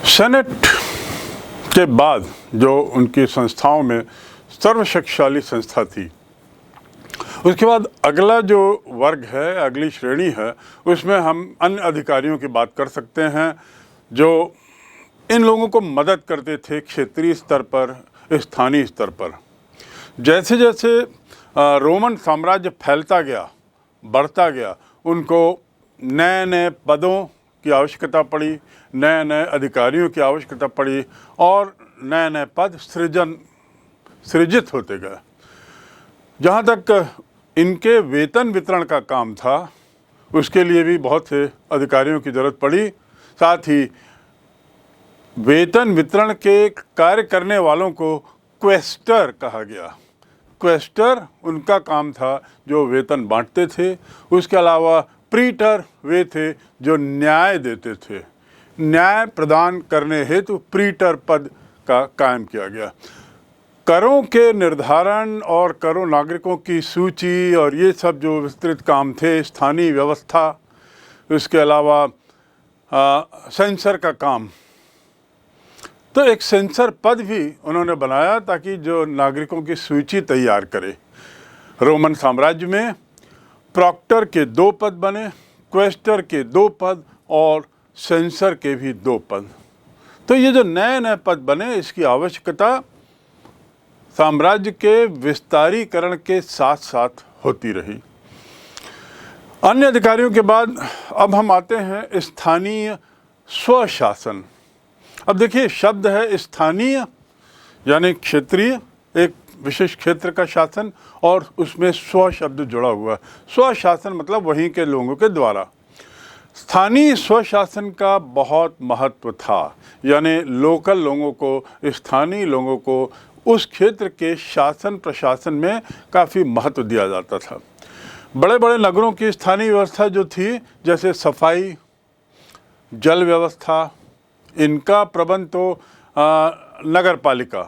Senate के बाद जो उनकी संस्थाओं में सर्वशक्तिशाली संस्था थी, उसके बाद अगला जो वर्ग है, अगली श्रेणी है, उसमें हम अन्य अधिकारियों की बात कर सकते हैं जो इन लोगों को मदद करते थे क्षेत्रीय स्तर पर, स्थानीय स्तर पर। जैसे जैसे रोमन साम्राज्य फैलता गया, बढ़ता गया, उनको नए नए पदों की आवश्यकता पड़ी, नए नए अधिकारियों की आवश्यकता पड़ी और नए नए पद सृजित होते गए। जहाँ तक इनके वेतन वितरण का काम था, उसके लिए भी बहुत से अधिकारियों की ज़रूरत पड़ी। साथ ही वेतन वितरण के कार्य करने वालों को क्वेस्टर कहा गया। क्वेस्टर उनका काम था जो वेतन बांटते थे। उसके अलावा प्रीटर वे थे जो न्याय देते थे। न्याय प्रदान करने हेतु प्रीटर पद का कायम किया गया। करों के निर्धारण और करों नागरिकों की सूची और ये सब जो विस्तृत काम थे, स्थानीय व्यवस्था, उसके अलावा सेंसर का काम, तो एक सेंसर पद भी उन्होंने बनाया ताकि जो नागरिकों की सूची तैयार करे। रोमन साम्राज्य में प्रॉक्टर के 2 पद बने, क्वेस्टर के 2 पद और सेंसर के भी 2 पद। तो ये जो नए नए पद बने, इसकी आवश्यकता साम्राज्य के विस्तारीकरण के साथ साथ होती रही। अन्य अधिकारियों के बाद अब हम आते हैं स्थानीय स्वशासन। अब देखिए, शब्द है स्थानीय यानी क्षेत्रीय, एक विशेष क्षेत्र का शासन, और उसमें स्व शब्द जुड़ा हुआ है। स्वशासन मतलब वहीं के लोगों के द्वारा। स्थानीय स्वशासन का बहुत महत्व था, यानी लोकल लोगों को, स्थानीय लोगों को उस क्षेत्र के शासन प्रशासन में काफ़ी महत्व दिया जाता था। बड़े बड़े नगरों की स्थानीय व्यवस्था जो थी, जैसे सफाई, जल व्यवस्था, इनका प्रबंध तो नगर पालिका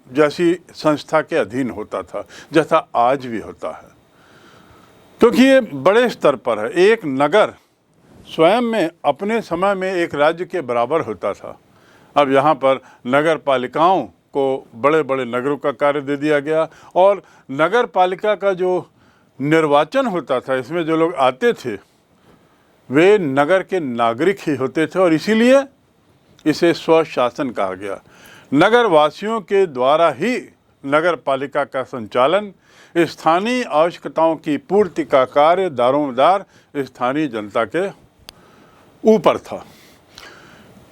जैसी संस्था के अधीन होता था, जैसा आज भी होता है, क्योंकि ये बड़े स्तर पर है। एक नगर स्वयं में अपने समय में एक राज्य के बराबर होता था। अब यहाँ पर नगर पालिकाओं को बड़े बड़े नगरों का कार्य दे दिया गया, और नगर पालिका का जो निर्वाचन होता था, इसमें जो लोग आते थे वे नगर के नागरिक ही होते थे, और इसीलिए इसे स्वशासन कहा गया। नगर वासियों के द्वारा ही नगर पालिका का संचालन, स्थानीय आवश्यकताओं की पूर्ति का कार्य दारोमदार स्थानीय जनता के ऊपर था।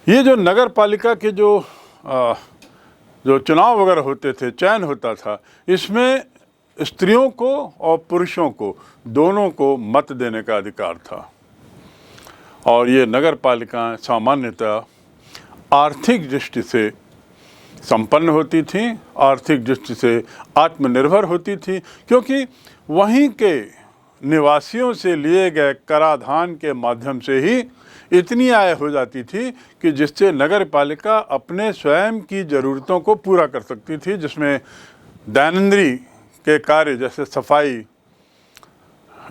ये जो नगर पालिका के जो चुनाव वगैरह होते थे, चयन होता था, इसमें स्त्रियों को और पुरुषों को दोनों को मत देने का अधिकार था। और ये नगर पालिकाएं सामान्यतः आर्थिक दृष्टि से संपन्न होती थी, आर्थिक दृष्टि से आत्मनिर्भर होती थी, क्योंकि वहीं के निवासियों से लिए गए कराधान के माध्यम से ही इतनी आय हो जाती थी कि जिससे नगर पालिका अपने स्वयं की ज़रूरतों को पूरा कर सकती थी, जिसमें दैनंदिन के कार्य जैसे सफाई,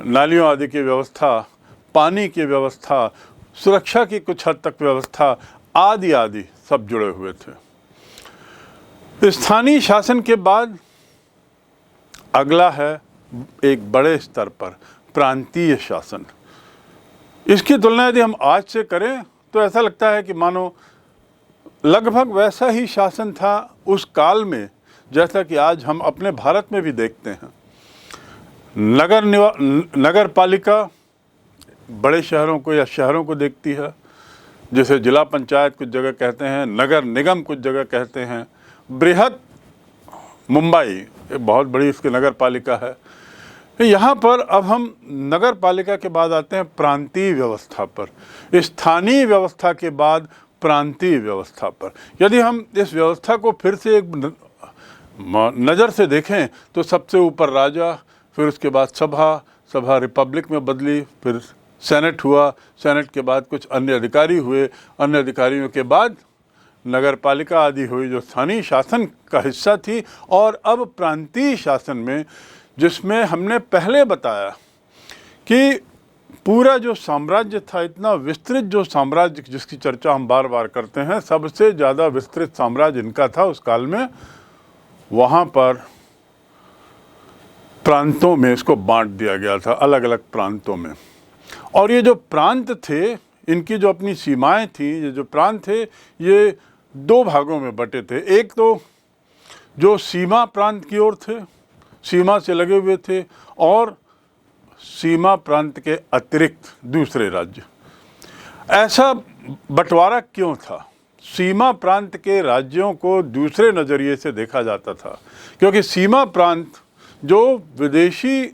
नालियों आदि की व्यवस्था, पानी की व्यवस्था, सुरक्षा की कुछ हद तक व्यवस्था आदि आदि सब जुड़े हुए थे। स्थानीय शासन के बाद अगला है एक बड़े स्तर पर प्रांतीय शासन। इसकी तुलना यदि हम आज से करें तो ऐसा लगता है कि मानो लगभग वैसा ही शासन था उस काल में जैसा कि आज हम अपने भारत में भी देखते हैं। नगर पालिका बड़े शहरों को या शहरों को देखती है, जिसे जिला पंचायत कुछ जगह कहते हैं, नगर निगम कुछ जगह कहते हैं। बृहत मुंबई एक बहुत बड़ी इसकी नगर पालिका है। यहाँ पर अब हम नगर पालिका के बाद आते हैं प्रांतीय व्यवस्था पर, स्थानीय व्यवस्था के बाद प्रांतीय व्यवस्था पर। यदि हम इस व्यवस्था को फिर से एक नज़र से देखें तो सबसे ऊपर राजा, फिर उसके बाद सभा रिपब्लिक में बदली, फिर सेनेट हुआ, सेनेट के बाद कुछ अन्य अधिकारी हुए, अन्य अधिकारियों के बाद नगर पालिका आदि हुई जो स्थानीय शासन का हिस्सा थी। और अब प्रांतीय शासन में, जिसमें हमने पहले बताया कि पूरा जो साम्राज्य था, इतना विस्तृत जो साम्राज्य जिसकी चर्चा हम बार बार करते हैं, सबसे ज़्यादा विस्तृत साम्राज्य इनका था उस काल में। वहाँ पर प्रांतों में इसको बांट दिया गया था, अलग अलग प्रांतों में। और ये जो प्रांत थे, इनकी जो अपनी सीमाएं थी, ये जो प्रांत थे, ये दो भागों में बटे थे। एक तो जो सीमा प्रांत की ओर थे, सीमा से लगे हुए थे, और सीमा प्रांत के अतिरिक्त दूसरे राज्य। ऐसा बंटवारा क्यों था? सीमा प्रांत के राज्यों को दूसरे नज़रिए से देखा जाता था, क्योंकि सीमा प्रांत जो विदेशी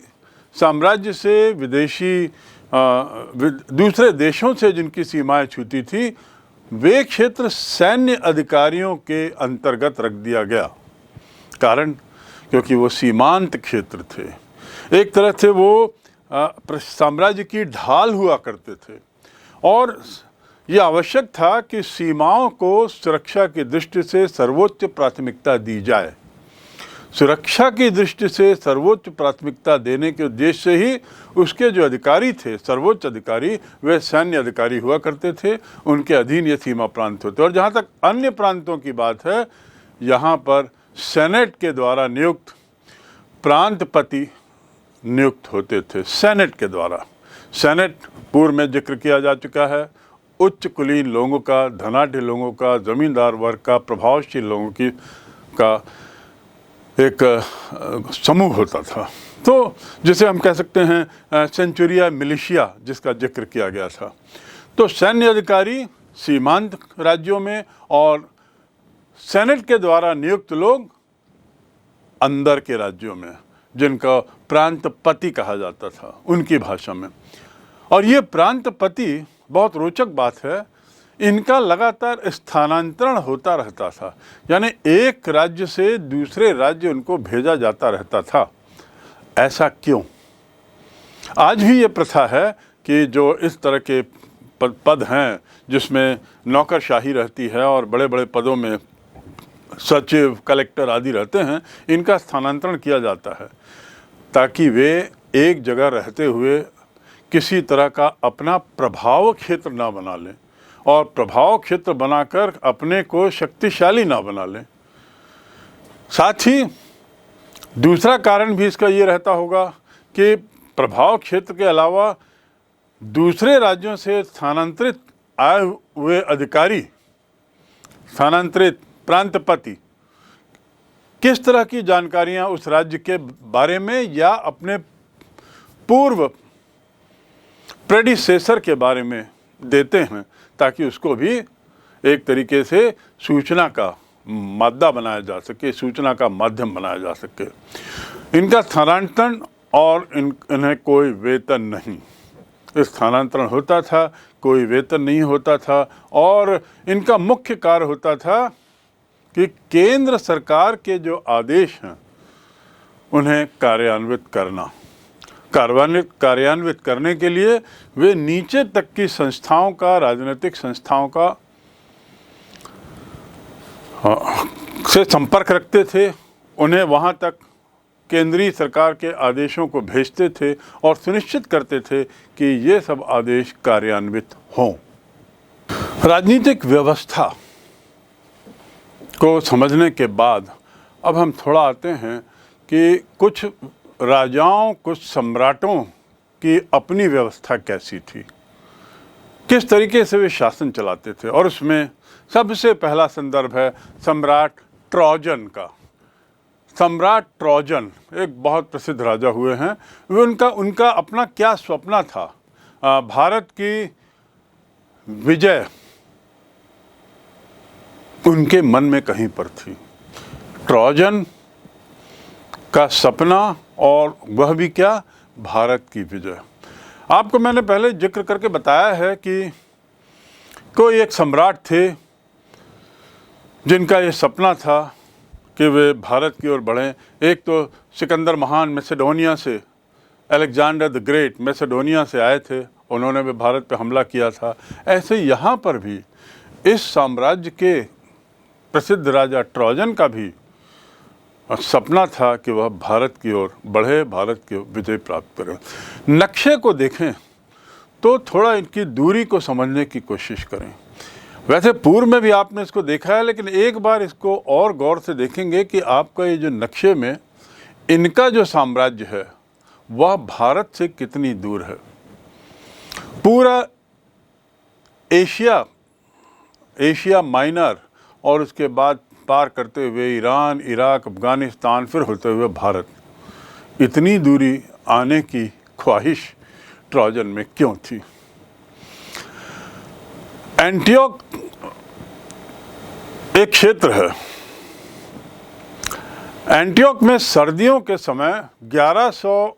साम्राज्य से, विदेशी दूसरे देशों से जिनकी सीमाएं छूती थी, वे क्षेत्र सैन्य अधिकारियों के अंतर्गत रख दिया गया। कारण, क्योंकि वो सीमांत क्षेत्र थे, एक तरह से वो साम्राज्य की ढाल हुआ करते थे। और ये आवश्यक था कि सीमाओं को सुरक्षा की दृष्टि से सर्वोच्च प्राथमिकता दी जाए। सुरक्षा की दृष्टि से सर्वोच्च प्राथमिकता देने के उद्देश्य से ही उसके जो अधिकारी थे, सर्वोच्च अधिकारी, वे सैन्य अधिकारी हुआ करते थे। उनके अधीन ये सीमा प्रांत होते। और जहाँ तक अन्य प्रांतों की बात है, यहाँ पर सेनेट के द्वारा नियुक्त प्रांतपति नियुक्त होते थे, सेनेट के द्वारा। सेनेट पूर्व में जिक्र किया जा चुका है, उच्च कुलीन लोगों का, धनाढ्य लोगों का, जमींदार वर्ग का, प्रभावशील लोगों की का एक समूह होता था। तो जिसे हम कह सकते हैं सेंचुरिया मिलिशिया, जिसका जिक्र किया गया था। तो सैन्य अधिकारी सीमांत राज्यों में, और सेनेट के द्वारा नियुक्त लोग अंदर के राज्यों में, जिनका प्रांतपति कहा जाता था उनकी भाषा में। और ये प्रांतपति, बहुत रोचक बात है, इनका लगातार स्थानांतरण होता रहता था। यानी एक राज्य से दूसरे राज्य उनको भेजा जाता रहता था। ऐसा क्यों? आज भी ये प्रथा है कि जो इस तरह के पद हैं जिसमें नौकरशाही रहती है और बड़े बड़े पदों में सचिव, कलेक्टर आदि रहते हैं, इनका स्थानांतरण किया जाता है ताकि वे एक जगह रहते हुए किसी तरह का अपना प्रभाव क्षेत्र ना बना लें, और प्रभाव क्षेत्र बनाकर अपने को शक्तिशाली ना बना लें। साथ ही दूसरा कारण भी इसका ये रहता होगा कि प्रभाव क्षेत्र के अलावा दूसरे राज्यों से स्थानांतरित आए हुए अधिकारी, स्थानांतरित प्रांतपति, किस तरह की जानकारियां उस राज्य के बारे में या अपने पूर्व प्रेडिसेसर के बारे में देते हैं, ताकि उसको भी एक तरीके से सूचना का माध्यम बनाया जा सके, सूचना का माध्यम बनाया जा सके। इनका स्थानांतरण, और इन्हें कोई वेतन नहीं, स्थानांतरण होता था, कोई वेतन नहीं होता था। और इनका मुख्य कार्य होता था कि केंद्र सरकार के जो आदेश हैं उन्हें कार्यान्वित करना। कार्यान्वित करने के लिए वे नीचे तक की संस्थाओं का, राजनीतिक संस्थाओं का से संपर्क रखते थे। उन्हें वहाँ तक केंद्रीय सरकार के आदेशों को भेजते थे और सुनिश्चित करते थे कि ये सब आदेश कार्यान्वित हों। राजनीतिक व्यवस्था को समझने के बाद अब हम थोड़ा आते हैं कि कुछ राजाओं, कुछ सम्राटों की अपनी व्यवस्था कैसी थी, किस तरीके से वे शासन चलाते थे। और उसमें सबसे पहला संदर्भ है सम्राट ट्रोजन का। सम्राट ट्रोजन एक बहुत प्रसिद्ध राजा हुए हैं। वे उनका अपना क्या स्वप्न था, भारत की विजय उनके मन में कहीं पर थी। ट्रोजन का सपना, और वह भी क्या, भारत की विजय। आपको मैंने पहले जिक्र करके बताया है कि कोई एक सम्राट थे जिनका ये सपना था कि वे भारत की ओर बढ़ें। एक तो सिकंदर महान मैसेडोनिया से, अलेक्जेंडर द ग्रेट मैसेडोनिया से आए थे, उन्होंने भी भारत पर हमला किया था। ऐसे यहाँ पर भी इस साम्राज्य के प्रसिद्ध राजा ट्रोजन का भी सपना था कि वह भारत की ओर बढ़े, भारत की विजय प्राप्त करे। नक्शे को देखें तो थोड़ा इनकी दूरी को समझने की कोशिश करें। वैसे पूर्व में भी आपने इसको देखा है, लेकिन एक बार इसको और गौर से देखेंगे कि आपका ये जो नक्शे में इनका जो साम्राज्य है वह भारत से कितनी दूर है। पूरा एशिया माइनर और उसके बाद पार करते हुए ईरान, इराक, अफगानिस्तान, फिर होते हुए भारत, इतनी दूरी आने की ख्वाहिश ट्रोजन में क्यों थी। एंटियोक एक क्षेत्र है। एंटियोक में सर्दियों के समय 1100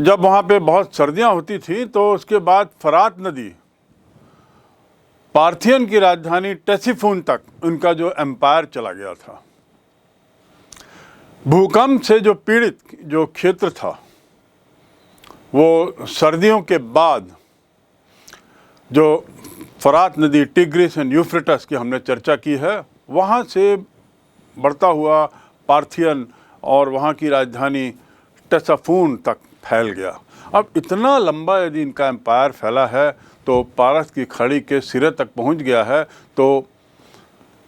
जब वहाँ पे बहुत सर्दियाँ होती थी तो उसके बाद फरात नदी पार्थियन की राजधानी टेसिफून तक उनका जो एम्पायर चला गया था। भूकंप से जो पीड़ित जो क्षेत्र था वो सर्दियों के बाद जो फरात नदी, टिग्रिस एंड यूफ्रेटस की हमने चर्चा की है, वहाँ से बढ़ता हुआ पार्थियन और वहाँ की राजधानी टेसाफून तक फैल गया। अब इतना लंबा यदि इनका एम्पायर फैला है तो पारस की खाड़ी के सिरे तक पहुँच गया है, तो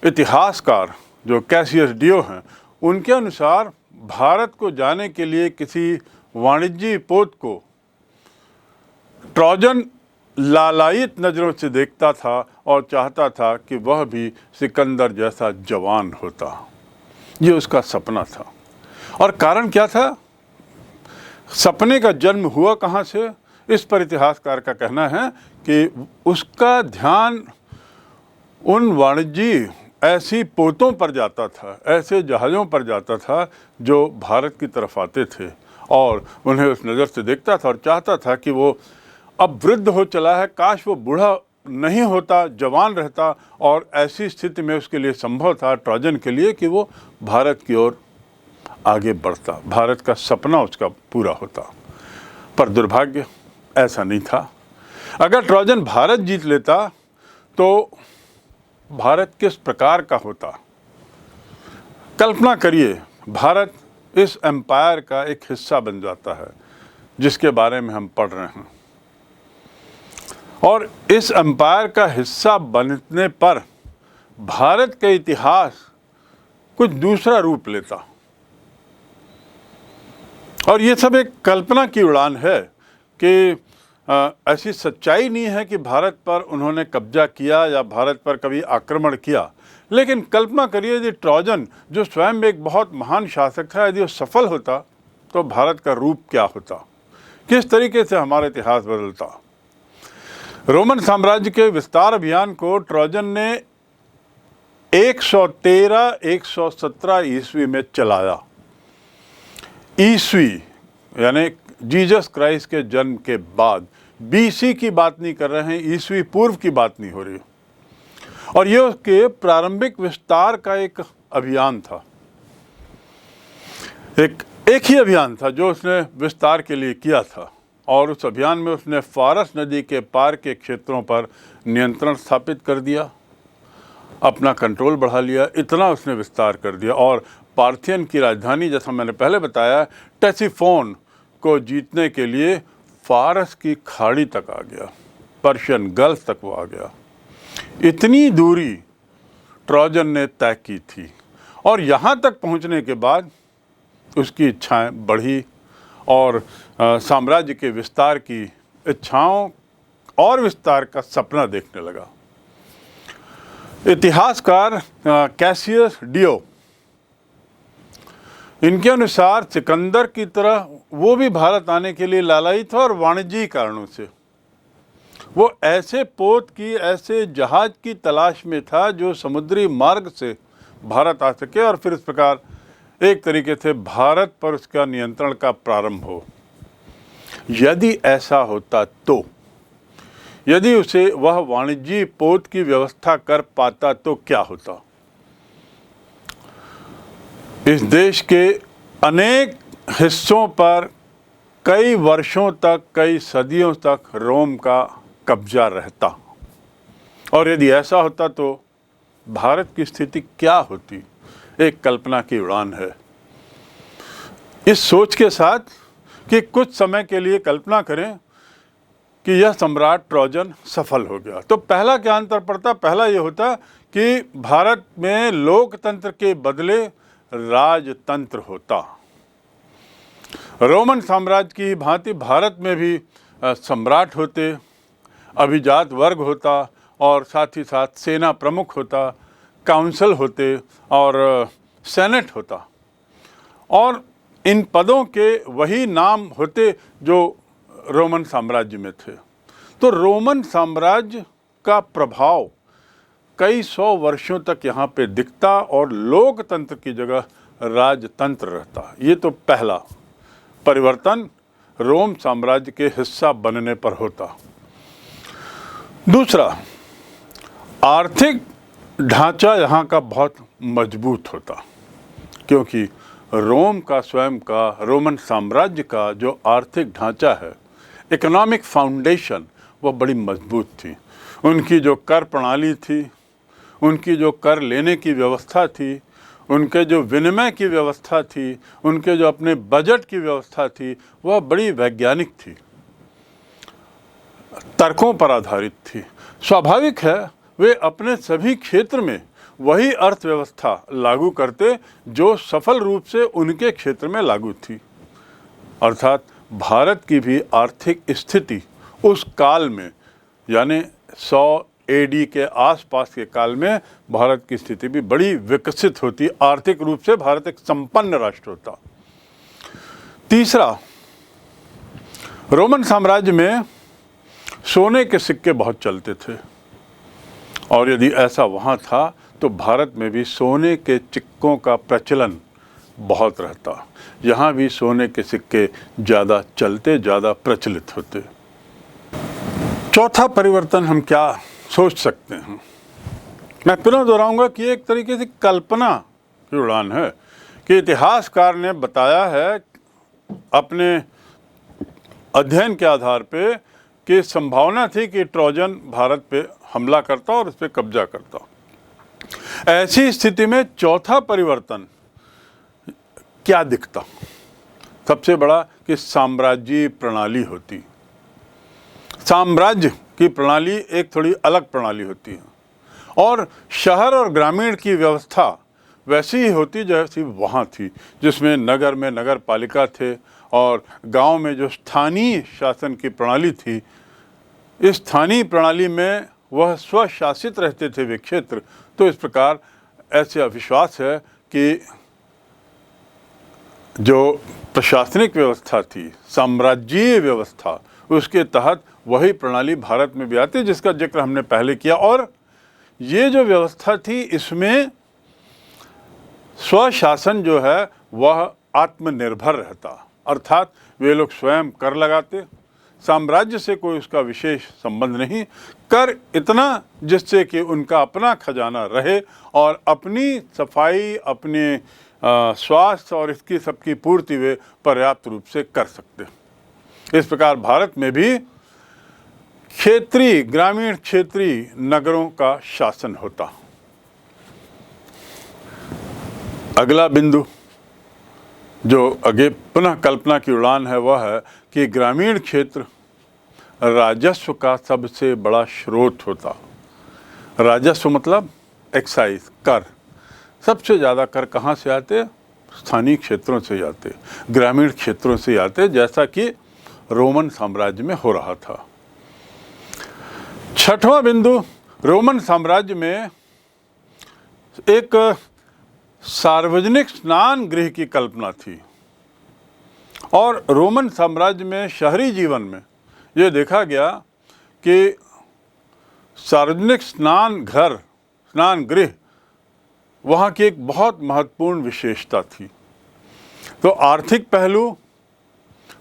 इतिहासकार जो कैसियस डियो हैं उनके अनुसार भारत को जाने के लिए किसी वाणिज्यिक पोत को ट्रोजन लालायित नज़रों से देखता था और चाहता था कि वह भी सिकंदर जैसा जवान होता। ये उसका सपना था। और कारण क्या था? सपने का जन्म हुआ कहाँ से? इस पर इतिहासकार का कहना है कि उसका ध्यान उन वाणिज्यिक ऐसी पोतों पर जाता था, ऐसे जहाज़ों पर जाता था जो भारत की तरफ आते थे, और उन्हें उस नज़र से देखता था और चाहता था कि वो अब वृद्ध हो चला है, काश वो बूढ़ा नहीं होता, जवान रहता, और ऐसी स्थिति में उसके लिए संभव था ट्रोजन के लिए कि वो भारत की ओर आगे बढ़ता, भारत का सपना उसका पूरा होता। पर दुर्भाग्य ऐसा नहीं था। अगर ट्रोजन भारत जीत लेता तो भारत किस प्रकार का होता। कल्पना करिए, भारत इस एम्पायर का एक हिस्सा बन जाता है जिसके बारे में हम पढ़ रहे हैं, और इस एम्पायर का हिस्सा बनने पर भारत का इतिहास कुछ दूसरा रूप लेता। और ये सब एक कल्पना की उड़ान है कि ऐसी सच्चाई नहीं है कि भारत पर उन्होंने कब्जा किया या भारत पर कभी आक्रमण किया, लेकिन कल्पना करिए यदि ट्रोजन, जो स्वयं एक बहुत महान शासक था, यदि वो सफल होता तो भारत का रूप क्या होता, किस तरीके से हमारा इतिहास बदलता। रोमन साम्राज्य के विस्तार अभियान को ट्रोजन ने 113-117 ईस्वी में चलाया। ईस्वी यानी जीसस क्राइस्ट के जन्म के बाद, बीसी की बात नहीं कर रहे हैं, ईस्वी पूर्व की बात नहीं हो रही। और ये उसके प्रारंभिक विस्तार का एक अभियान था, एक ही अभियान था जो उसने विस्तार के लिए किया था। और उस अभियान में उसने फारस नदी के पार के क्षेत्रों पर नियंत्रण स्थापित कर दिया, अपना कंट्रोल बढ़ा लिया, इतना उसने विस्तार कर दिया। और पार्थियन की राजधानी, जैसा मैंने पहले बताया, टेसिफोन को जीतने के लिए फारस की खाड़ी तक आ गया, पर्शियन गल्फ तक वो आ गया। इतनी दूरी ट्रोजन ने तय की थी, और यहाँ तक पहुँचने के बाद उसकी इच्छाएं बढ़ी और साम्राज्य के विस्तार की इच्छाओं और विस्तार का सपना देखने लगा। इतिहासकार कैसियस डियो, इनके अनुसार सिकंदर की तरह वो भी भारत आने के लिए लालायित था, और वाणिज्यिक कारणों से वो ऐसे पोत की, ऐसे जहाज की तलाश में था जो समुद्री मार्ग से भारत आ सके, और फिर इस प्रकार एक तरीके से भारत पर उसका नियंत्रण का प्रारंभ हो। यदि ऐसा होता तो, यदि उसे वह वाणिज्यिक पोत की व्यवस्था कर पाता तो क्या होता। इस देश के अनेक हिस्सों पर कई वर्षों तक, कई सदियों तक रोम का कब्जा रहता, और यदि ऐसा होता तो भारत की स्थिति क्या होती। एक कल्पना की उड़ान है। इस सोच के साथ कि कुछ समय के लिए कल्पना करें कि यह सम्राट ट्रोजन सफल हो गया। तो पहला क्या अंतर पड़ता? पहला ये होता कि भारत में लोकतंत्र के बदले राजतंत्र होता। रोमन साम्राज्य की भांति भारत में भी सम्राट होते, अभिजात वर्ग होता और साथ ही साथ सेना प्रमुख होता, काउंसिल होते और सेनेट होता, और इन पदों के वही नाम होते जो रोमन साम्राज्य में थे। तो रोमन साम्राज्य का प्रभाव कई सौ वर्षों तक यहाँ पे दिखता और लोकतंत्र की जगह राजतंत्र रहता। ये तो पहला परिवर्तन रोम साम्राज्य के हिस्सा बनने पर होता। दूसरा, आर्थिक ढांचा यहाँ का बहुत मजबूत होता, क्योंकि रोम का स्वयं का, रोमन साम्राज्य का जो आर्थिक ढांचा है, इकोनॉमिक फाउंडेशन, वह बड़ी मजबूत थी। उनकी जो कर प्रणाली थी, उनकी जो कर लेने की व्यवस्था थी, उनके जो विनिमय की व्यवस्था थी, उनके जो अपने बजट की व्यवस्था थी, वह बड़ी वैज्ञानिक थी, तर्कों पर आधारित थी। स्वाभाविक है वे अपने सभी क्षेत्र में वही अर्थव्यवस्था लागू करते जो सफल रूप से उनके क्षेत्र में लागू थी। अर्थात भारत की भी आर्थिक स्थिति उस काल में, यानी 100 AD के आसपास के काल में, भारत की स्थिति भी बड़ी विकसित होती। आर्थिक रूप से भारत एक संपन्न राष्ट्र होता। तीसरा, रोमन साम्राज्य में सोने के सिक्के बहुत चलते थे, और यदि ऐसा वहाँ था तो भारत में भी सोने के सिक्कों का प्रचलन बहुत रहता। यहाँ भी सोने के सिक्के ज़्यादा चलते, ज़्यादा प्रचलित होते। चौथा परिवर्तन हम क्या सोच सकते हैं? मैं पुनः दोहराऊंगा कि एक तरीके से कल्पना की उड़ान है कि इतिहासकार ने बताया है अपने अध्ययन के आधार पे कि संभावना थी कि ट्रोजन भारत पे हमला करता और उस पर कब्जा करता। ऐसी स्थिति में चौथा परिवर्तन क्या दिखता? सबसे बड़ा कि साम्राज्यी प्रणाली होती। साम्राज्य की प्रणाली एक थोड़ी अलग प्रणाली होती है, और शहर और ग्रामीण की व्यवस्था वैसी ही होती जैसी वहाँ थी, जिसमें नगर में नगर पालिका थे और गांव में जो स्थानीय शासन की प्रणाली थी, इस स्थानीय प्रणाली में वह स्वशासित रहते थे वे क्षेत्र। तो इस प्रकार ऐसे अविश्वास है कि जो प्रशासनिक व्यवस्था थी, साम्राज्यीय व्यवस्था, उसके तहत वही प्रणाली भारत में भी आती, जिसका जिक्र हमने पहले किया। और ये जो व्यवस्था थी, इसमें स्वशासन जो है वह आत्मनिर्भर रहता, अर्थात वे लोग स्वयं कर लगाते, साम्राज्य से कोई उसका विशेष संबंध नहीं, कर इतना जिससे कि उनका अपना खजाना रहे और अपनी सफाई, अपने स्वास्थ्य और इसकी सबकी पूर्ति वे पर्याप्त रूप से कर सकते। इस प्रकार भारत में भी क्षेत्रीय, ग्रामीण क्षेत्रीय नगरों का शासन होता। अगला बिंदु जो आगे पुनः कल्पना की उड़ान है वह है कि ग्रामीण क्षेत्र राजस्व का सबसे बड़ा स्रोत होता। राजस्व मतलब एक्साइज, कर। सबसे ज़्यादा कर कहाँ से आते? स्थानीय क्षेत्रों से आते, ग्रामीण क्षेत्रों से आते, जैसा कि रोमन साम्राज्य में हो रहा था। छठवां बिंदु, रोमन साम्राज्य में एक सार्वजनिक स्नान गृह की कल्पना थी, और रोमन साम्राज्य में शहरी जीवन में ये देखा गया कि सार्वजनिक स्नान घर, स्नान गृह वहाँ की एक बहुत महत्वपूर्ण विशेषता थी। तो आर्थिक पहलू,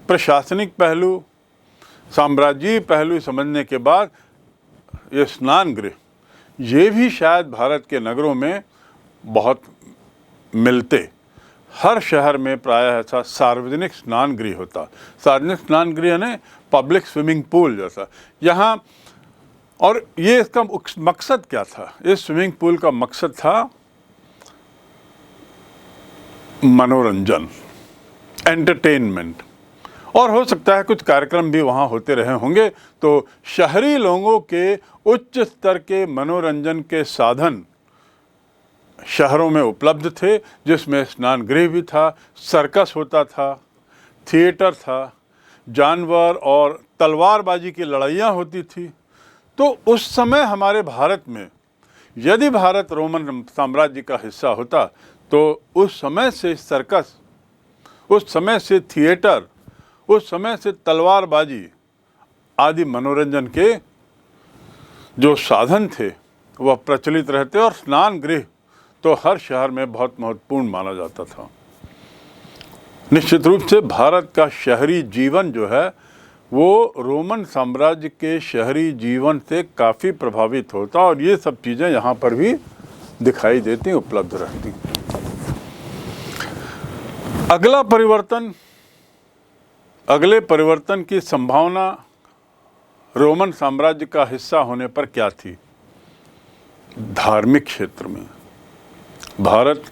प्रशासनिक पहलू, साम्राज्यीय पहलू समझने के बाद ये स्नान गृह, ये भी शायद भारत के नगरों में बहुत मिलते। हर शहर में प्रायः ऐसा सार्वजनिक स्नान गृह होता। सार्वजनिक स्नान गृह यानी पब्लिक स्विमिंग पूल जैसा यहाँ। और ये इसका मकसद क्या था? इस स्विमिंग पूल का मकसद था मनोरंजन, एंटरटेनमेंट, और हो सकता है कुछ कार्यक्रम भी वहाँ होते रहे होंगे। तो शहरी लोगों के उच्च स्तर के मनोरंजन के साधन शहरों में उपलब्ध थे, जिसमें स्नान गृह भी था, सर्कस होता था, थिएटर था, जानवर और तलवारबाजी की लड़ाइयाँ होती थी। तो उस समय हमारे भारत में, यदि भारत रोमन साम्राज्य का हिस्सा होता, तो उस समय से सर्कस, उस समय से थिएटर, उस समय से तलवारबाजी आदि मनोरंजन के जो साधन थे वह प्रचलित रहते, और स्नान गृह तो हर शहर में बहुत महत्वपूर्ण माना जाता था। निश्चित रूप से भारत का शहरी जीवन जो है वो रोमन साम्राज्य के शहरी जीवन से काफ़ी प्रभावित होता, और ये सब चीज़ें यहाँ पर भी दिखाई देती, उपलब्ध रहती। अगले परिवर्तन की संभावना रोमन साम्राज्य का हिस्सा होने पर क्या थी? धार्मिक क्षेत्र में भारत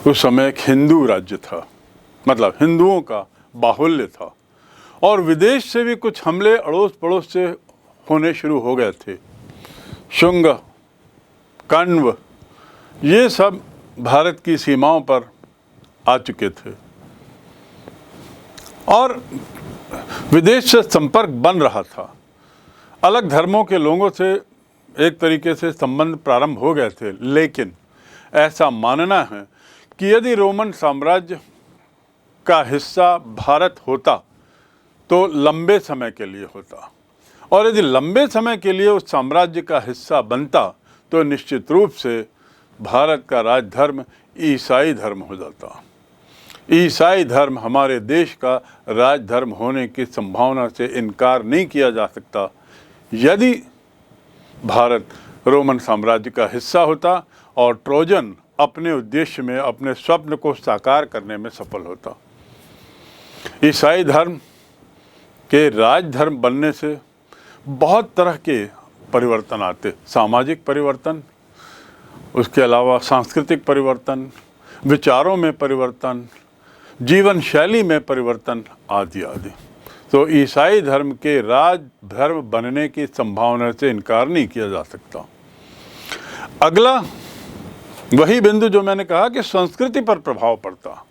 उस समय एक हिंदू राज्य था, मतलब हिंदुओं का बाहुल्य था, और विदेश से भी कुछ हमले अड़ोस पड़ोस से होने शुरू हो गए थे। शुंग, कण्व, ये सब भारत की सीमाओं पर आ चुके थे, और विदेश से संपर्क बन रहा था। अलग धर्मों के लोगों से एक तरीके से संबंध प्रारंभ हो गए थे, लेकिन ऐसा मानना है कि यदि रोमन साम्राज्य का हिस्सा भारत होता तो लंबे समय के लिए होता, और यदि लंबे समय के लिए उस साम्राज्य का हिस्सा बनता तो निश्चित रूप से भारत का राजधर्म ईसाई धर्म हो जाता। ईसाई धर्म हमारे देश का राजधर्म होने की संभावना से इनकार नहीं किया जा सकता यदि भारत रोमन साम्राज्य का हिस्सा होता और ट्रोजन अपने उद्देश्य में, अपने स्वप्न को साकार करने में सफल होता। ईसाई धर्म के राजधर्म बनने से बहुत तरह के परिवर्तन आते, सामाजिक परिवर्तन, उसके अलावा सांस्कृतिक परिवर्तन, विचारों में परिवर्तन, जीवन शैली में परिवर्तन आदि आदि। तो ईसाई धर्म के राजधर्म बनने की संभावना से इनकार नहीं किया जा सकता। अगला वही बिंदु जो मैंने कहा कि संस्कृति पर प्रभाव पड़ता।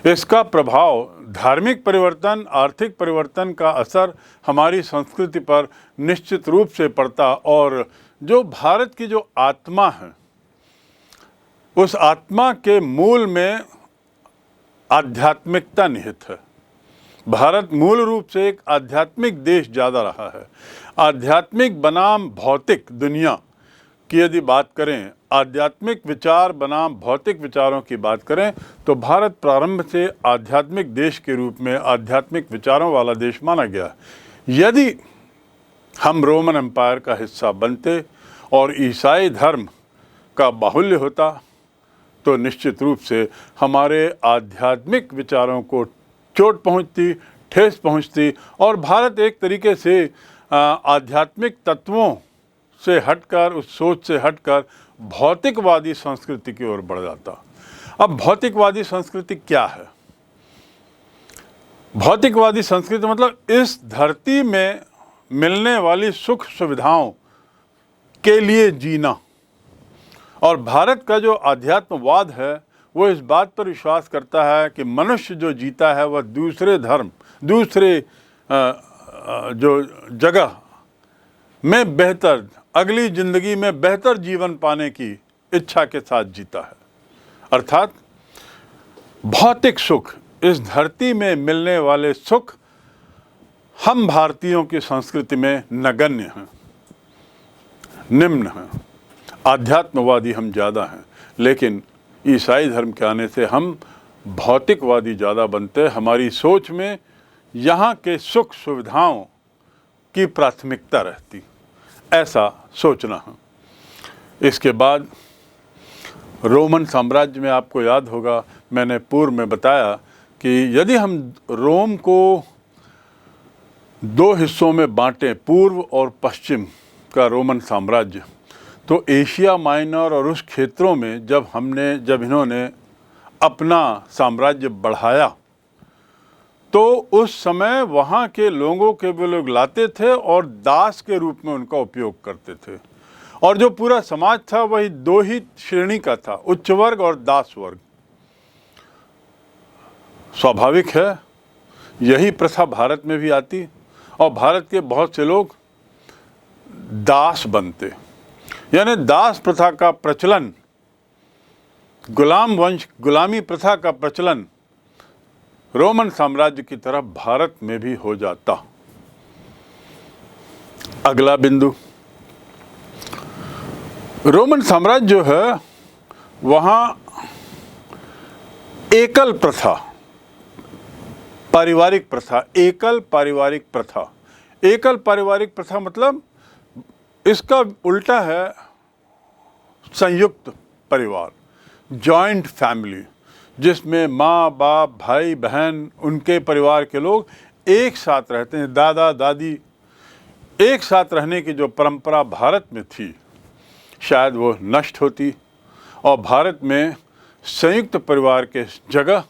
इसका प्रभाव धार्मिक परिवर्तन, आर्थिक परिवर्तन का असर हमारी संस्कृति पर निश्चित रूप से पड़ता, और जो भारत की जो आत्मा है उस आत्मा के मूल में आध्यात्मिकता निहित है। भारत मूल रूप से एक आध्यात्मिक देश ज़्यादा रहा है। आध्यात्मिक बनाम भौतिक दुनिया की यदि बात करें, आध्यात्मिक विचार बनाम भौतिक विचारों की बात करें, तो भारत प्रारंभ से आध्यात्मिक देश के रूप में आध्यात्मिक विचारों वाला देश माना गया। यदि हम रोमन एम्पायर का हिस्सा बनते और ईसाई धर्म का बाहुल्य होता तो निश्चित रूप से हमारे आध्यात्मिक विचारों को चोट पहुंचती, ठेस पहुंचती, और भारत एक तरीके से आध्यात्मिक तत्वों से हटकर, उस सोच से हटकर भौतिकवादी संस्कृति की ओर बढ़ जाता। अब भौतिकवादी संस्कृति क्या है? भौतिकवादी संस्कृति मतलब इस धरती में मिलने वाली सुख सुविधाओं के लिए जीना। और भारत का जो अध्यात्मवाद है वो इस बात पर विश्वास करता है कि मनुष्य जो जीता है वह दूसरे धर्म, दूसरे जो जगह में बेहतर, अगली ज़िंदगी में बेहतर जीवन पाने की इच्छा के साथ जीता है। अर्थात भौतिक सुख, इस धरती में मिलने वाले सुख हम भारतीयों की संस्कृति में नगण्य हैं, निम्न हैं। आध्यात्मवादी हम ज़्यादा हैं, लेकिन ईसाई धर्म के आने से हम भौतिकवादी ज़्यादा बनते। हमारी सोच में यहाँ के सुख सुविधाओं की प्राथमिकता रहती, ऐसा सोचना है। इसके बाद रोमन साम्राज्य में आपको याद होगा, मैंने पूर्व में बताया कि यदि हम रोम को दो हिस्सों में बांटें, पूर्व और पश्चिम का रोमन साम्राज्य, तो एशिया माइनर और उस क्षेत्रों में जब इन्होंने अपना साम्राज्य बढ़ाया तो उस समय वहाँ के लोगों के वे लोग लाते थे और दास के रूप में उनका उपयोग करते थे। और जो पूरा समाज था वही दो ही श्रेणी का था, उच्च वर्ग और दास वर्ग। स्वाभाविक है यही प्रथा भारत में भी आती और भारत के बहुत से लोग दास बनते। यानी दास प्रथा का प्रचलन, गुलाम वंश, गुलामी प्रथा का प्रचलन रोमन साम्राज्य की तरफ भारत में भी हो जाता। अगला बिंदु, रोमन साम्राज्य जो है वहाँ एकल प्रथा, पारिवारिक प्रथा, एकल पारिवारिक प्रथा। एकल पारिवारिक प्रथा मतलब इसका उल्टा है संयुक्त परिवार, जॉइंट फैमिली, जिसमें माँ बाप भाई बहन उनके परिवार के लोग एक साथ रहते हैं। दादा दादी एक साथ रहने की जो परंपरा भारत में थी शायद वो नष्ट होती और भारत में संयुक्त परिवार के जगह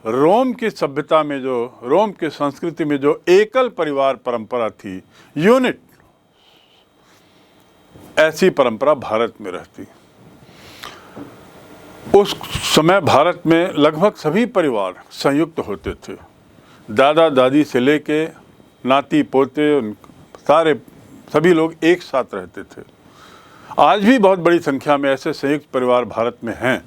रोम की सभ्यता में, जो रोम की संस्कृति में जो एकल परिवार परंपरा थी, यूनिट, ऐसी परंपरा भारत में रहती। उस समय भारत में लगभग सभी परिवार संयुक्त होते थे। दादा दादी से लेके नाती पोते सारे सभी लोग एक साथ रहते थे। आज भी बहुत बड़ी संख्या में ऐसे संयुक्त परिवार भारत में हैं,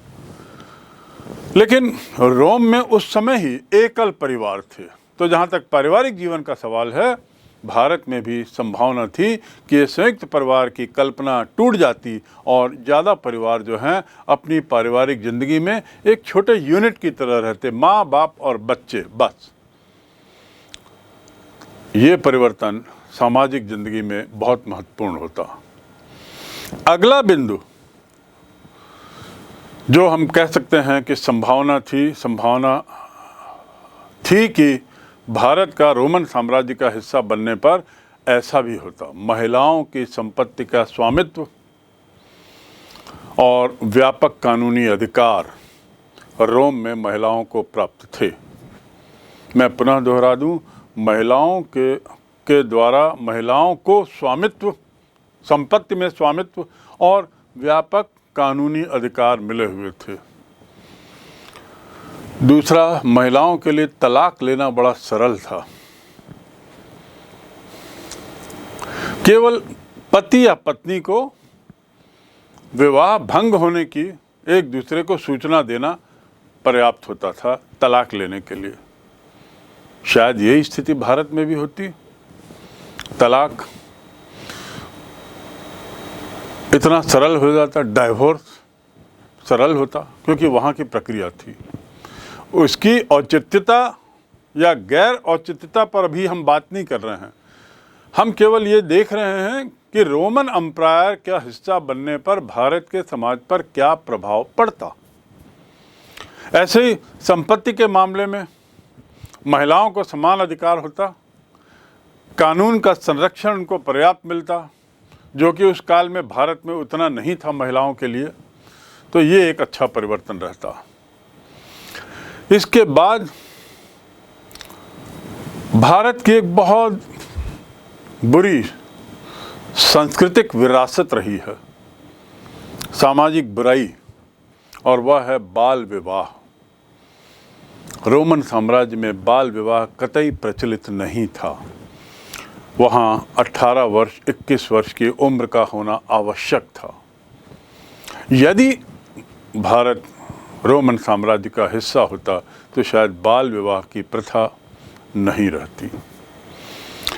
लेकिन रोम में उस समय ही एकल परिवार थे। तो जहाँ तक पारिवारिक जीवन का सवाल है, भारत में भी संभावना थी कि ये संयुक्त परिवार की कल्पना टूट जाती और ज़्यादा परिवार जो हैं अपनी पारिवारिक ज़िंदगी में एक छोटे यूनिट की तरह रहते, माँ बाप और बच्चे, बस। ये परिवर्तन सामाजिक ज़िंदगी में बहुत महत्वपूर्ण होता। अगला बिंदु जो हम कह सकते हैं कि संभावना थी कि भारत का रोमन साम्राज्य का हिस्सा बनने पर ऐसा भी होता। महिलाओं की संपत्ति का स्वामित्व और व्यापक कानूनी अधिकार रोम में महिलाओं को प्राप्त थे। मैं पुनः दोहरा दूं, महिलाओं के द्वारा महिलाओं को स्वामित्व, संपत्ति में स्वामित्व और व्यापक कानूनी अधिकार मिले हुए थे। दूसरा, महिलाओं के लिए तलाक लेना बड़ा सरल था। केवल पति या पत्नी को विवाह भंग होने की एक दूसरे को सूचना देना पर्याप्त होता था तलाक लेने के लिए। शायद यही स्थिति भारत में भी होती। तलाक इतना सरल हो जाता, डाइवोर्स सरल होता, क्योंकि वहाँ की प्रक्रिया थी। उसकी औचित्यता या गैर औचित्यता पर अभी हम बात नहीं कर रहे हैं। हम केवल ये देख रहे हैं कि रोमन एम्पायर का हिस्सा बनने पर भारत के समाज पर क्या प्रभाव पड़ता। ऐसे ही संपत्ति के मामले में महिलाओं को समान अधिकार होता, कानून का संरक्षण उनको पर्याप्त मिलता, जो कि उस काल में भारत में उतना नहीं था महिलाओं के लिए। तो ये एक अच्छा परिवर्तन रहता। इसके बाद भारत की एक बहुत बुरी सांस्कृतिक विरासत रही है, सामाजिक बुराई, और वह है बाल विवाह। रोमन साम्राज्य में बाल विवाह कतई प्रचलित नहीं था। वहाँ 18 वर्ष 21 वर्ष की उम्र का होना आवश्यक था। यदि भारत रोमन साम्राज्य का हिस्सा होता तो शायद बाल विवाह की प्रथा नहीं रहती।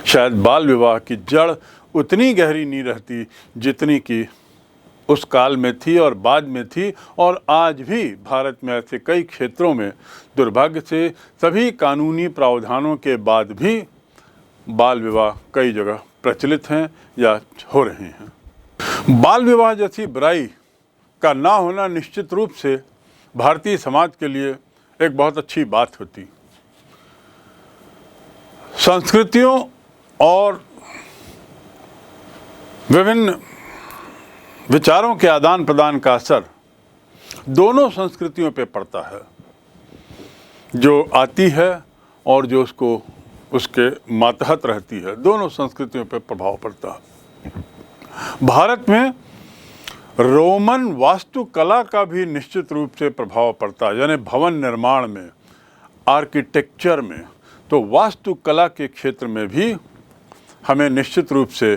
शायद बाल विवाह की जड़ उतनी गहरी नहीं रहती जितनी कि उस काल में थी और बाद में थी। और आज भी भारत में ऐसे कई क्षेत्रों में दुर्भाग्य से सभी कानूनी प्रावधानों के बाद भी बाल विवाह कई जगह प्रचलित हैं या हो रहे हैं। बाल विवाह जैसी बुराई का ना होना निश्चित रूप से भारतीय समाज के लिए एक बहुत अच्छी बात होती। संस्कृतियों और विभिन्न विचारों के आदान प्रदान का असर दोनों संस्कृतियों पे पड़ता है। जो आती है और जो उसको उसके मातहत रहती है, दोनों संस्कृतियों पर प्रभाव पड़ता है। भारत में रोमन वास्तुकला का भी निश्चित रूप से प्रभाव पड़ता है, यानी भवन निर्माण में, आर्किटेक्चर में। तो वास्तुकला के क्षेत्र में भी हमें निश्चित रूप से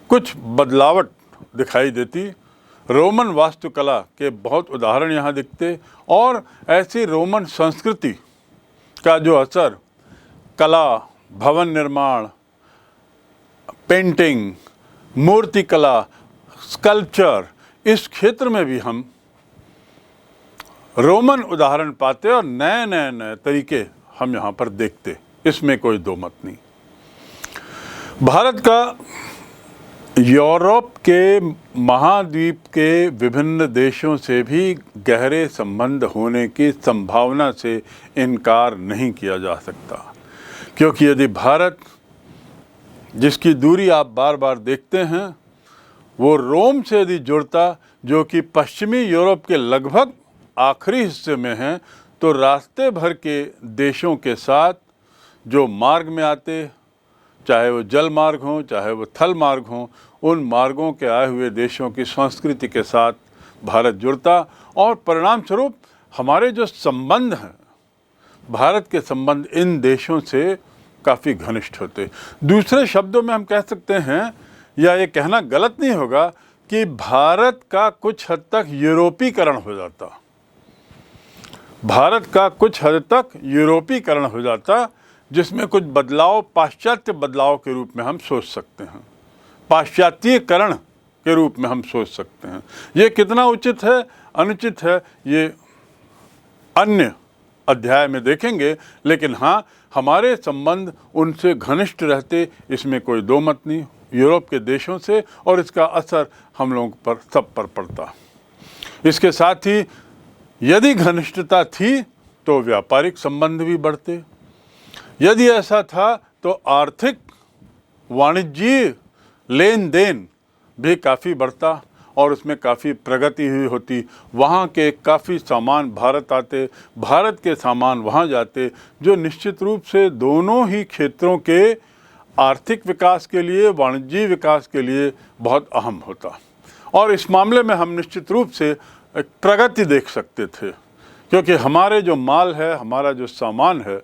कुछ बदलावट दिखाई देती। रोमन वास्तुकला के बहुत उदाहरण यहाँ दिखते, और ऐसी रोमन संस्कृति का जो असर कला, भवन निर्माण, पेंटिंग, मूर्तिकला, स्कल्पचर, इस क्षेत्र में भी हम रोमन उदाहरण पाते और नए नए नए तरीके हम यहाँ पर देखते, इसमें कोई दो मत नहीं। भारत का यूरोप के महाद्वीप के विभिन्न देशों से भी गहरे संबंध होने की संभावना से इनकार नहीं किया जा सकता, क्योंकि यदि भारत, जिसकी दूरी आप बार बार देखते हैं, वो रोम से यदि जुड़ता, जो कि पश्चिमी यूरोप के लगभग आखिरी हिस्से में है, तो रास्ते भर के देशों के साथ जो मार्ग में आते, चाहे वो जल मार्ग हों, चाहे वो थल मार्ग हों, उन मार्गों के आए हुए देशों की संस्कृति के साथ भारत जुड़ता, और परिणाम स्वरूप हमारे जो संबंध हैं, भारत के संबंध इन देशों से काफ़ी घनिष्ठ होते। दूसरे शब्दों में हम कह सकते हैं, या ये कहना गलत नहीं होगा, कि भारत का कुछ हद तक यूरोपीकरण हो जाता। भारत का कुछ हद तक यूरोपीकरण हो जाता, जिसमें कुछ बदलाव पाश्चात्य बदलाव के रूप में हम सोच सकते हैं, पाश्चात्यकरण के रूप में हम सोच सकते हैं। ये कितना उचित है, अनुचित है, ये अन्य अध्याय में देखेंगे, लेकिन हाँ, हमारे संबंध उनसे घनिष्ठ रहते, इसमें कोई दो मत नहीं, यूरोप के देशों से, और इसका असर हम लोगों पर सब पर पड़ता। इसके साथ ही यदि घनिष्ठता थी तो व्यापारिक संबंध भी बढ़ते, यदि ऐसा था तो आर्थिक वाणिज्यिक लेन देन भी काफ़ी बढ़ता, और उसमें काफ़ी प्रगति हुई होती। वहाँ के काफ़ी सामान भारत आते, भारत के सामान वहाँ जाते, जो निश्चित रूप से दोनों ही क्षेत्रों के आर्थिक विकास के लिए, वाणिज्यिक विकास के लिए बहुत अहम होता। और इस मामले में हम निश्चित रूप से एक प्रगति देख सकते थे, क्योंकि हमारे जो माल है, हमारा जो सामान है,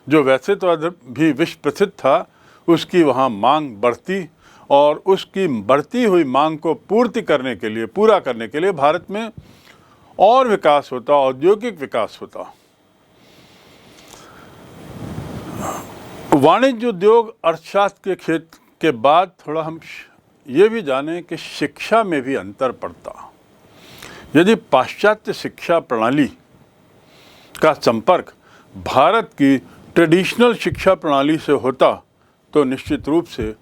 जो वैसे तो भी विश्व प्रसिद्ध था, उसकी वहाँ मांग बढ़ती, और उसकी बढ़ती हुई मांग को पूर्ति करने के लिए, पूरा करने के लिए भारत में और विकास होता, औद्योगिक विकास होता। वाणिज्य, उद्योग, अर्थशास्त्र के क्षेत्र के बाद थोड़ा हम ये भी जानें कि शिक्षा में भी अंतर पड़ता। यदि पाश्चात्य शिक्षा प्रणाली का संपर्क भारत की ट्रेडिशनल शिक्षा प्रणाली से होता, तो निश्चित रूप से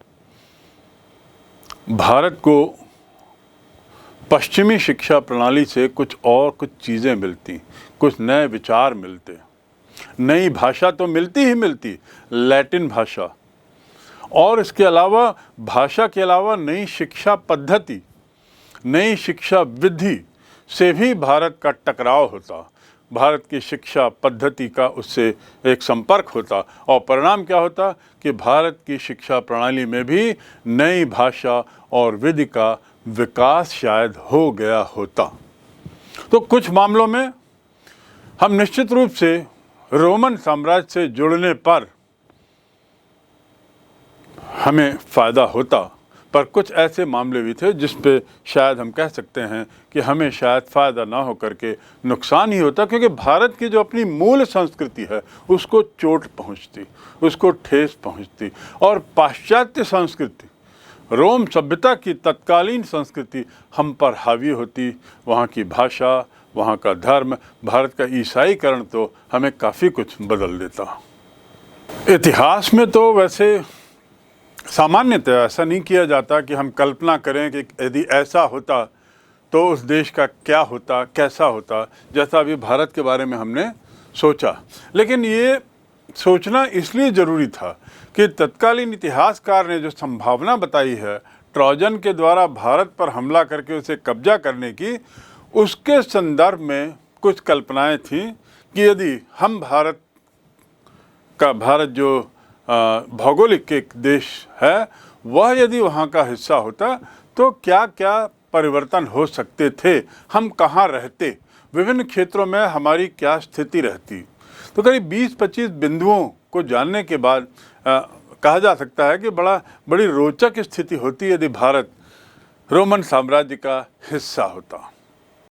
भारत को पश्चिमी शिक्षा प्रणाली से कुछ चीज़ें मिलती, कुछ नए विचार मिलते, नई भाषा तो मिलती ही मिलती, लैटिन भाषा, और इसके अलावा भाषा के अलावा नई शिक्षा पद्धति, नई शिक्षा विधि से भी भारत का टकराव होता, भारत की शिक्षा पद्धति का उससे एक संपर्क होता, और परिणाम क्या होता कि भारत की शिक्षा प्रणाली में भी नई भाषा और विधि का विकास शायद हो गया होता। तो कुछ मामलों में हम निश्चित रूप से रोमन साम्राज्य से जुड़ने पर हमें फ़ायदा होता, पर कुछ ऐसे मामले भी थे जिस पे शायद हम कह सकते हैं कि हमें शायद फ़ायदा ना हो करके नुकसान ही होता, क्योंकि भारत की जो अपनी मूल संस्कृति है उसको चोट पहुंचती, उसको ठेस पहुंचती, और पाश्चात्य संस्कृति, रोम सभ्यता की तत्कालीन संस्कृति हम पर हावी होती। वहाँ की भाषा, वहाँ का धर्म, भारत का ईसाईकरण तो हमें काफ़ी कुछ बदल देता। इतिहास में तो वैसे सामान्यतः ऐसा नहीं किया जाता कि हम कल्पना करें कि यदि ऐसा होता तो उस देश का क्या होता, कैसा होता, जैसा अभी भारत के बारे में हमने सोचा। लेकिन ये सोचना इसलिए ज़रूरी था कि तत्कालीन इतिहासकार ने जो संभावना बताई है ट्रोजन के द्वारा भारत पर हमला करके उसे कब्जा करने की, उसके संदर्भ में कुछ कल्पनाएं थीं कि यदि हम भारत का भारत जो भौगोलिक एक देश है वह यदि वहाँ का हिस्सा होता तो क्या क्या परिवर्तन हो सकते थे, हम कहाँ रहते, विभिन्न क्षेत्रों में हमारी क्या स्थिति रहती। तो करीब 20-25 बिंदुओं को जानने के बाद कहा जा सकता है कि बड़ी रोचक स्थिति होती यदि भारत रोमन साम्राज्य का हिस्सा होता।